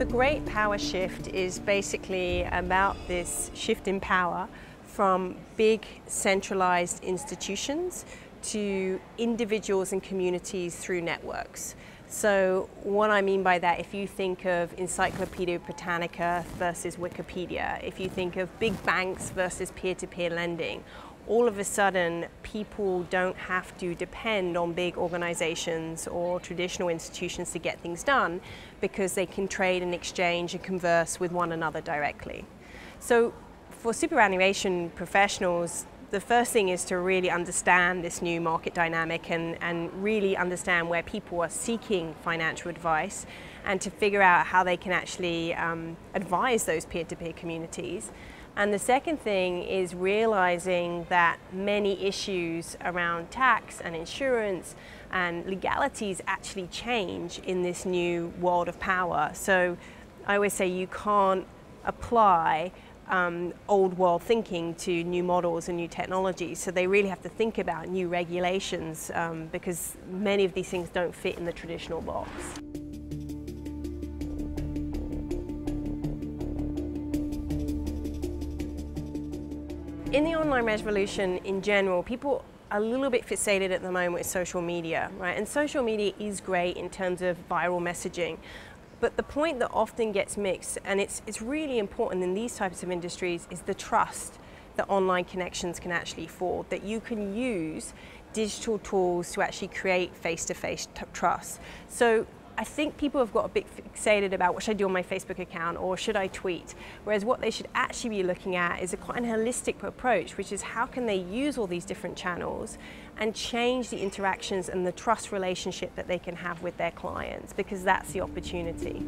The great power shift is basically about this shift in power from big centralized institutions to individuals and communities through networks. So what I mean by that, if you think of Encyclopedia Britannica versus Wikipedia, if you think of big banks versus peer-to-peer lending, all of a sudden people don't have to depend on big organizations or traditional institutions to get things done because they can trade and exchange and converse with one another directly. So for superannuation professionals, the first thing is to really understand this new market dynamic and really understand where people are seeking financial advice and to figure out how they can actually advise those peer-to-peer communities. And the second thing is realizing that many issues around tax and insurance and legalities actually change in this new world of power. So I always say you can't apply old world thinking to new models and new technologies. So they really have to think about new regulations because many of these things don't fit in the traditional box. In the online revolution in general, people are a little bit fixated at the moment with social media, right? And social media is great in terms of viral messaging. But the point that often gets mixed, and it's really important in these types of industries, is the trust that online connections can actually afford, that you can use digital tools to actually create face-to-face trust. So I think people have got a bit fixated about what should I do on my Facebook account or should I tweet, whereas what they should actually be looking at is quite an holistic approach, which is how can they use all these different channels and change the interactions and the trust relationship that they can have with their clients, because that's the opportunity.